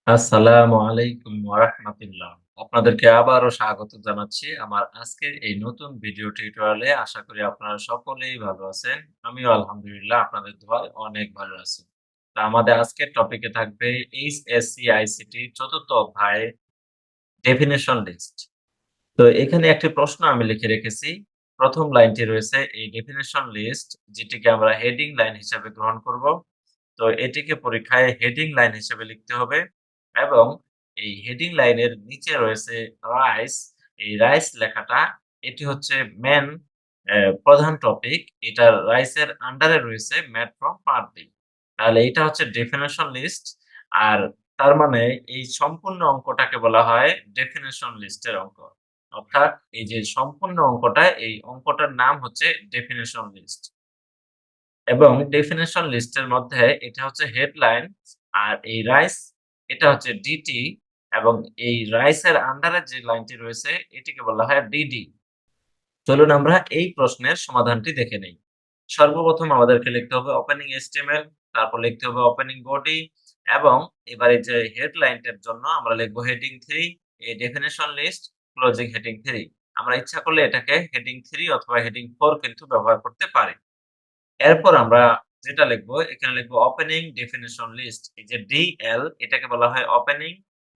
আসসালামু আলাইকুম ওয়া রাহমাতুল্লাহ। আপনাদেরকে আবারও স্বাগত জানাচ্ছি আমার আজকের এই নতুন ভিডিও টিউটোরিয়ালে। আশা করি আপনারা সকলেই ভালো আছেন। আমিও আলহামদুলিল্লাহ আপনাদের দোয়ায় অনেক ভালো আছি। তো আমাদের আজকের টপিকে থাকবে এইচএসসি আইসিটি ৪র্থ অধ্যায় ডেফিনিশন লিস্ট। তো এখানে একটি প্রশ্ন আমি লিখে রেখেছি। ১ম লাইনটি রয়েছে এই ডেফিনিশন লিস্ট যেটিকে আমরা হেডিং লাইন হিসাবে গ্রহণ করব। তো এটিকে পরীক্ষায় হেডিং লাইন হিসেবে লিখতে হবে এবং এই হেডিং লাইনের নিচে রয়েছে রাইস। এই রাইস লেখাটা এটি হচ্ছে মেন প্রধান টপিক। এটা রাইসের আন্ডারে রয়েছে ম্যাথ ফ্রম পার্টি। তাহলে এটা হচ্ছে ডেফিনিশন লিস্ট। আর তার মানে এই সম্পূর্ণ অঙ্কটাকে বলা হয় ডেফিনিশন লিস্টের অঙ্ক। অর্থাৎ এই যে সম্পূর্ণ অঙ্কটা, এই অঙ্কটার নাম হচ্ছে ডেফিনিশন লিস্ট। এবং ডেফিনিশন লিস্টের মধ্যে এটা হচ্ছে হেডলাইন আর এই রাইস এটা হচ্ছে ডিটি এবং এই রাইসের আন্ডারে যে লাইনটি রয়েছে এটিকে বলা হয় ডিডি। চলুন আমরা এই প্রশ্নের সমাধানটি দেখে নেই। সর্বপ্রথম আমাদেরকে লিখতে হবে ওপেনিং এইচটিএমএল, তারপর লিখতে হবে ওপেনিং বডি এবং এবারে যে হেডলাইনটার জন্য আমরা লিখব হেডিং 3 এই ডেফিনিশন লিস্ট ক্লোজিং হেডিং 3। আমরা ইচ্ছা করলে এটাকে হেডিং 3 অথবা হেডিং 4 কিন্তু ব্যবহার করতে পারি। এরপর আমরা যেটা লিখবো, এখানে লিখবো ওপেনিং ডেফিনিশন লিস্ট। এই যে ডিএল এটাকে বলা হয় ওপেনিং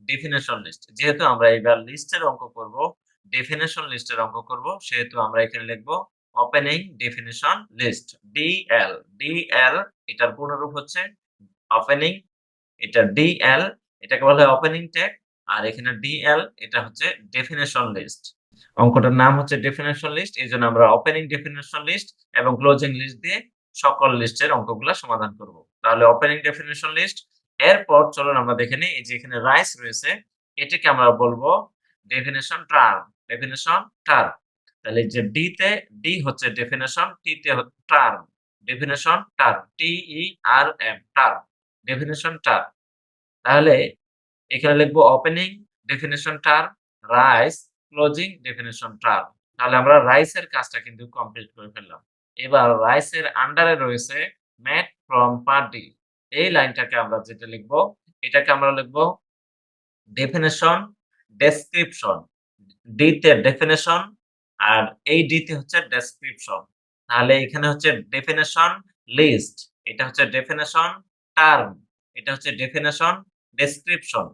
ডেফিনিশন লিস্ট। যেহেতু আমরা এবার লিস্টের অঙ্ক করব, ডেফিনিশন লিস্টের অঙ্ক করব, সেহেতু আমরা এখানে লিখবো opening definition list DL. DL এটার পূর্ণরূপ হচ্ছে ওপেনিং, এটা ডিএল এটাকে বলা হয় ওপেনিং ট্যাগ আর এখানে ডিএল এটা হচ্ছে ডেফিনিশন লিস্ট। অঙ্কটার নাম হচ্ছে ডেফিনিশন লিস্ট। এজন্য আমরা ওপেনিং ডেফিনিশন লিস্ট এবং ক্লোজিং লিস্ট দিয়ে সকল লিস্টের অঙ্কগুলা সমাধান করব। তাহলে ওপেনিং ডেফিনিশন লিস্ট। এরপর চলুন আমরা দেখে নিই এই যে এখানে রাইস রয়েছে এটিকে আমরা বলবো ডেফিনিশন টার্ম। Definition term. তাহলে এই যে ডি তে ডি হচ্ছে ডেফিনিশন, টি তে term. Definition term. T E R M term. Definition term. তাহলে এখানে লিখবো opening definition term, rice, closing definition term. তাহলে আমরা রাইসের কাজটা কিন্তু কমপ্লিট করে ফেললাম। এবার রাইসের আন্ডারে রয়েছে ম্যাথ ফ্রম পার্টি। এই লাইনটাকে আমরা যেটা লিখবো, এটাকে আমরা লিখবো ডেফিনিশন ডেসক্রিপশন। ডি তে ডেফিনিশন আর এই ডি তে হচ্ছে ডেসক্রিপশন। তাহলে এখানে হচ্ছে ডেফিনিশন লিস্ট, এটা হচ্ছে ডেফিনিশন টার্ম, এটা হচ্ছে ডেফিনিশন ডেসক্রিপশন।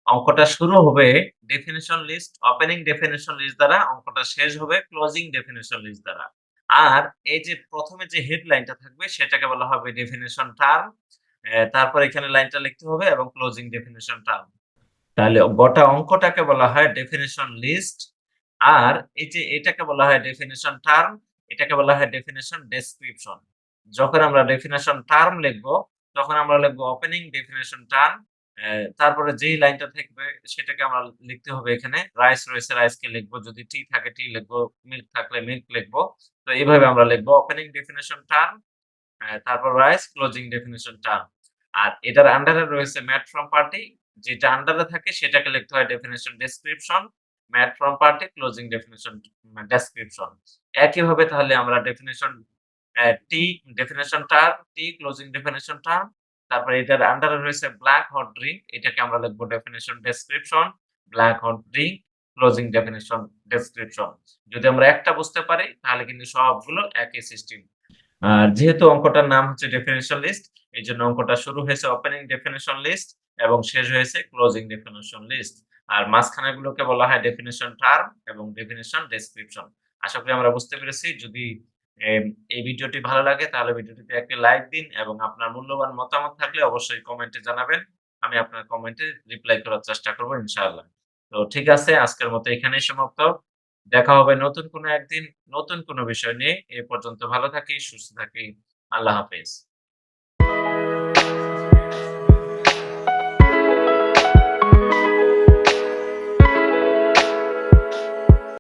অঙ্কটা শুরু হবে definition list, opening definition list দ্বারা, অঙ্কটা শেষ হবে ক্লোজিং ডেফিনিশন লিস্ট দ্বারা। আর এই যে প্রথমে যে হেডলাইনটা থাকবে সেটাকে বলা হবে ডেফিনিশন টার্ম। তারপর এখানে লাইনটা লিখতে হবে এবং ক্লোজিং ডেফিনিশন টার্ম। তাহলে গোটা অঙ্কটাকে বলা হয় ডেফিনিশন লিস্ট। আর এই যে এটাকে বলা হয় ডেফিনিশন টার্ম, এটাকে বলা হয় ডেফিনিশন ডেসক্রিপশন। যখন আমরা ডেফিনিশন টার্ম লিখবো, তখন আমরা লিখবো ওপেনিং ডেফিনিশন টার্ম। তারপরে যেই লাইনটা থাকবে সেটাকে আমরা লিখতে হবে এখানে। রাইস রয়েছে, রাইসকে লিখবো। যদি টি থাকে টি লিখবো, মিল্ক থাকলে মিল্ক লিখবো। তো এইভাবে আমরা লিখবো ওপেনিং ডেফিনিশন টার্ম, তারপর রাইস, ক্লোজিং ডেফিনিশন টার্ম। আর এটার আন্ডারে রয়েছে ম্যাথ ফ্রম পার্টি। যেটা আন্ডারে থাকে সেটাকে লিখতে হয় definition description, math from party, closing definition description. একইভাবে তাহলে আমরা ডেফিনিশন টি ডেফিনিশন টার্ম, টি ক্লোজিং ডেফিনিশন টার্ম। তারপরে এটার আন্ডারে রয়েছে ব্ল্যাক হট ড্রিংক, এটাকে আমরা লিখবো definition description, black hot drink, closing definition description. যদি আমরা একটা বুঝতে পারি তাহলে কিন্তু সবগুলো একই সিস্টেম। আর যেহেতু অঙ্কটার নাম হচ্ছে ডেফিনিশন লিস্ট, এইজন্য অঙ্কটা শুরু হয়েছে ওপেনিং ডেফিনিশন লিস্ট এবং শেষ হয়েছে ক্লোজিং ডেফিনিশন লিস্ট। আর মাঝখানেরগুলোকে বলা হয় ডেফিনিশন টার্ম এবং ডেফিনিশন ডেসক্রিপশন। আশা করি আমরা বুঝতে পেরেছি। যদি এই ভিডিওটি ভালো লাগে তাহলে ভিডিওটিতে একটি লাইক দিন এবং আপনার মূল্যবান মতামত থাকলে অবশ্যই কমেন্টে জানাবেন। আমি আপনার কমেন্টে রিপ্লাই করার চেষ্টা করব ইনশাআল্লাহ। তো ঠিক আছে, আজকের মতো এখানেই সমাপ্ত। দেখা হবে নতুন কোনো একদিন, নতুন কোনো বিষয় নিয়ে। এ পর্যন্ত ভালো থাকি, সুস্থ থাকি। আল্লাহ হাফেজ।